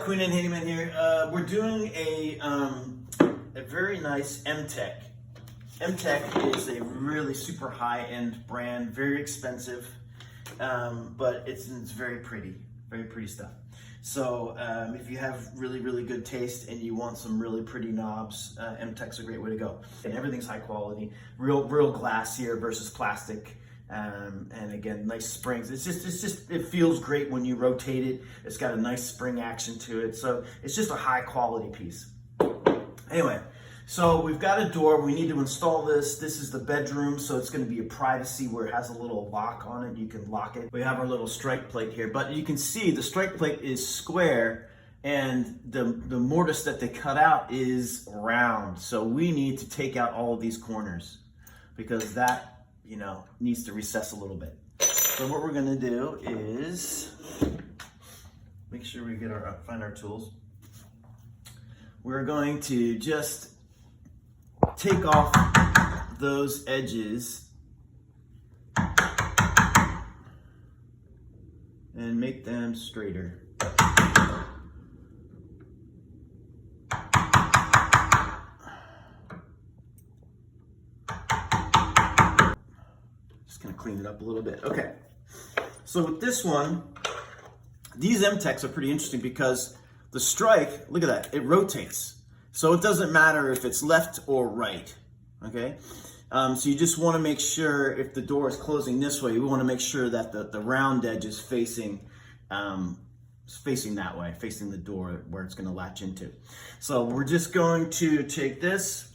Queen and Handyman here. We're doing a very nice Mtech. Mtech is a really super high-end brand, very expensive, but it's very pretty stuff. So if you have really good taste and you want some really pretty knobs, Mtech's a great way to go. And everything's high quality, real glass here versus plastic. And again, nice springs. It feels great when you rotate it. It's got a nice spring action to it. So it's just a high quality piece. Anyway, so we've got a door. We need to install this. This is the bedroom. So it's going to be a privacy where it has a little lock on it. You can lock it. We have our little strike plate here, but you can see the strike plate is square and the mortise that they cut out is round. So we need to take out all of these corners because that, needs to recess a little bit. So what we're gonna do is make sure we find our tools. We're going to just take off those edges and make them straighter. Gonna clean it up a little bit. Okay, so with this one, these Mtechs are pretty interesting because the strike, look at that, it rotates. So it doesn't matter if it's left or right, okay? So you just wanna make sure if the door is closing this way, we wanna make sure that the round edge is facing that way, facing the door where it's gonna latch into. So we're just going to take this,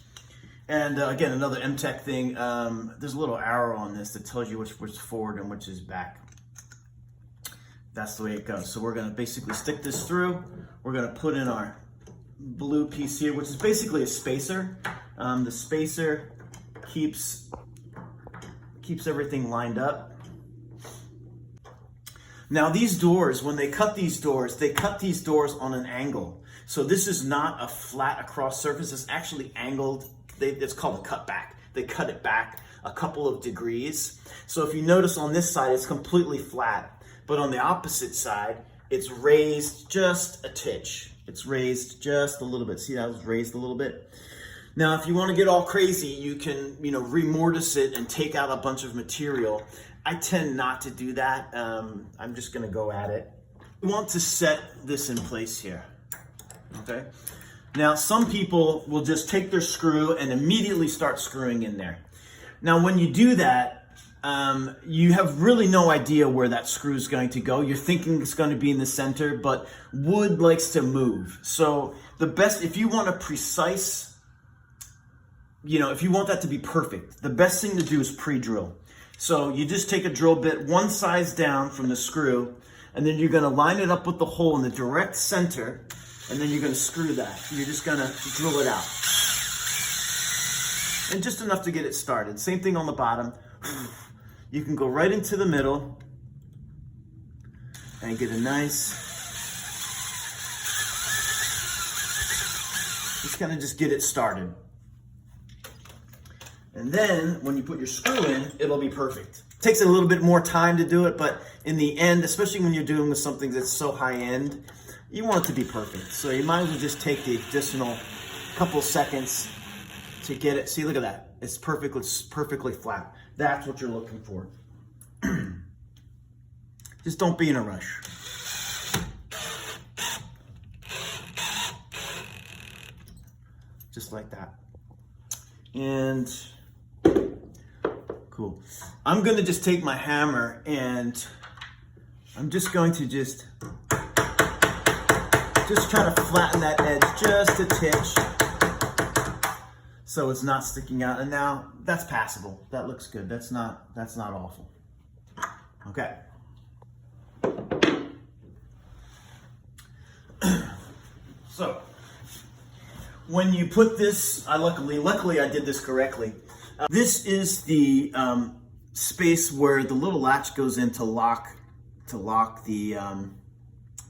and again, another Mtech thing, there's a little arrow on this that tells you which is forward and which is back. That's the way it goes. So we're gonna basically stick this through. We're gonna put in our blue piece here, which is basically a spacer. The spacer keeps everything lined up. Now these doors, when they cut these doors on an angle. So this is not a flat across surface, it's actually angled. It's called a cut back. They cut it back a couple of degrees. So if you notice on this side, it's completely flat. But on the opposite side, it's raised just a titch. It's raised just a little bit. See how it's raised a little bit? Now, if you want to get all crazy, you can, remortise it and take out a bunch of material. I tend not to do that. I'm just going to go at it. We want to set this in place here, okay? Now, some people will just take their screw and immediately start screwing in there. Now, when you do that, you have really no idea where that screw is going to go. You're thinking it's going to be in the center, but wood likes to move. So the best, if you want a precise, if you want that to be perfect, the best thing to do is pre-drill. So you just take a drill bit one size down from the screw, and then you're going to line it up with the hole in the direct center. And then you're going to screw that. You're just going to drill it out. And just enough to get it started. Same thing on the bottom. You can go right into the middle and get a nice, just get it started. And then when you put your screw in, it'll be perfect. It takes a little bit more time to do it, but in the end, especially when you're doing with something that's so high end, you want it to be perfect. So you might as well just take the additional couple seconds to get it. See, look at that. It's perfectly flat. That's what you're looking for. Just don't be in a rush. Just like that. And cool. I'm gonna just take my hammer and I'm just going to just try to flatten that edge just a titch so it's not sticking out. And now that's passable. That looks good. That's not awful. Okay. So when you put this, luckily I did this correctly. This is the space where the little latch goes in to lock the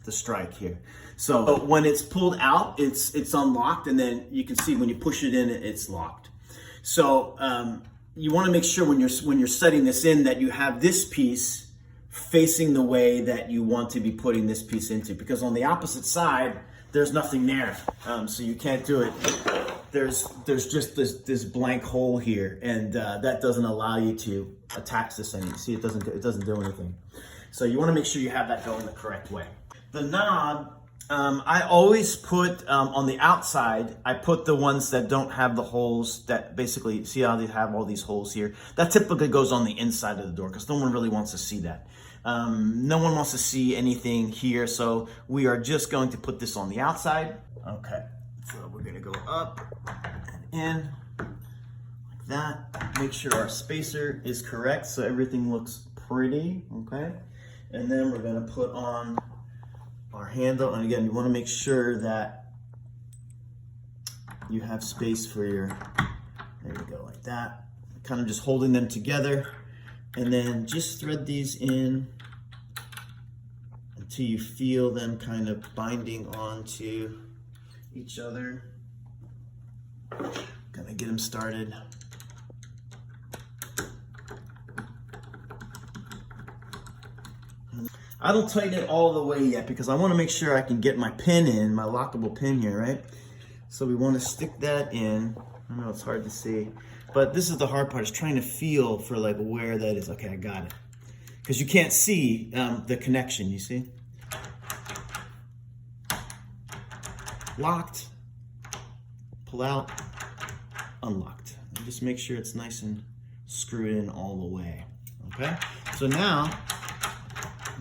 strike here. So when it's pulled out, it's unlocked, and then you can see when you push it in, it's locked. So you want to make sure when you're setting this in that you have this piece facing the way that you want to be putting this piece into, because on the opposite side, there's nothing there. So you can't do it. There's just this blank hole here, and that doesn't allow you to attach this thing. You see, it doesn't do anything. So you want to make sure you have that going the correct way. The knob, I always put on the outside, I put the ones that don't have the holes, that basically, see how they have all these holes here? That typically goes on the inside of the door, because no one really wants to see that. No one wants to see anything here, so we are just going to put this on the outside. Okay, so we're gonna go up and in, like that. Make sure our spacer is correct so everything looks pretty, okay? And then we're gonna put on our handle, and again, you wanna make sure that you have space for your, there you go, like that. Kind of just holding them together. And then just thread these in until you feel them kind of binding onto each other. Gonna get them started. I don't tighten it all the way yet because I want to make sure I can get my pin in, my lockable pin here, right? So we want to stick that in. I know it's hard to see, but this is the hard part, is trying to feel for like where that is. Okay, I got it. Because you can't see the connection, you see? Locked, pull out, unlocked. And just make sure it's nice and screwed in all the way, okay? So now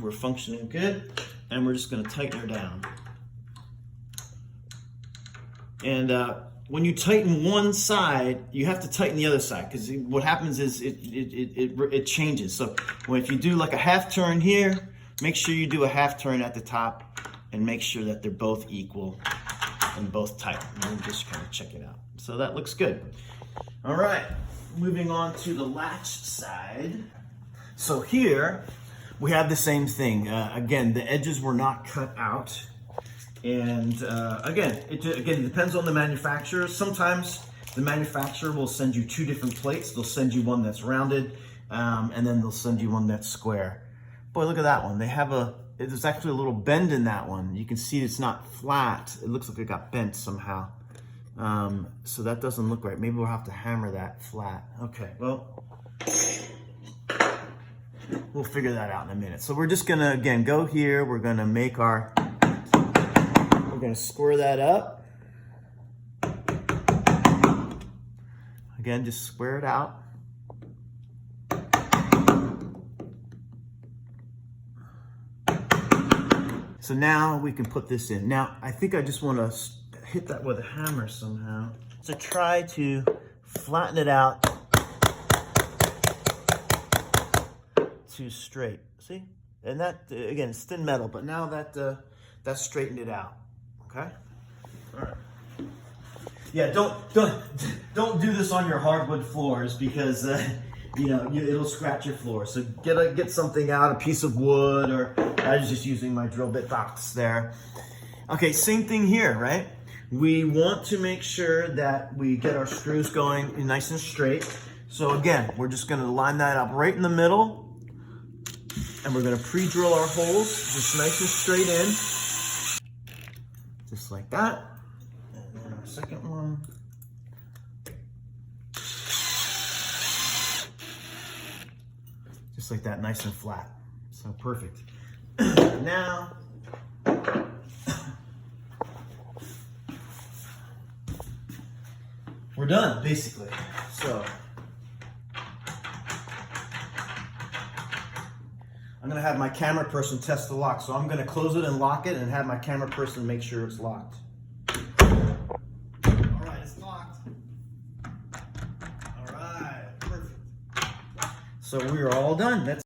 we're functioning good, and we're just gonna tighten her down. And when you tighten one side, you have to tighten the other side, because what happens is it changes. So if you do like a half turn here, make sure you do a half turn at the top and make sure that they're both equal and both tight. And just kind of check it out. So that looks good. All right, moving on to the latch side. So here we have the same thing. Again, the edges were not cut out. And again, it depends on the manufacturer. Sometimes the manufacturer will send you two different plates. They'll send you one that's rounded, and then they'll send you one that's square. Boy, look at that one. They have there's actually a little bend in that one. You can see it's not flat. It looks like it got bent somehow. So that doesn't look right. Maybe we'll have to hammer that flat. Okay, well, we'll figure that out in a minute. So we're just gonna, again, go here. We're gonna make our, we're gonna square that up. Again, just square it out. So now we can put this in. Now, I think I just wanna hit that with a hammer somehow. So try to flatten it out to straight, see? And that, again, it's thin metal, but now that's straightened it out. Okay. All right. Yeah, don't do this on your hardwood floors, because it'll scratch your floor. So get something out, a piece of wood, or I was just using my drill bit box there. Okay, same thing here, right? We want to make sure that we get our screws going nice and straight. So again, we're just going to line that up right in the middle, and we're going to pre-drill our holes just nice and straight in. Just like that. And then our second one. Just like that, nice and flat. So perfect. Now, we're done, basically. So, I'm gonna have my camera person test the lock. So I'm gonna close it and lock it and have my camera person make sure it's locked. All right, it's locked. All right, perfect. So we are all done. That's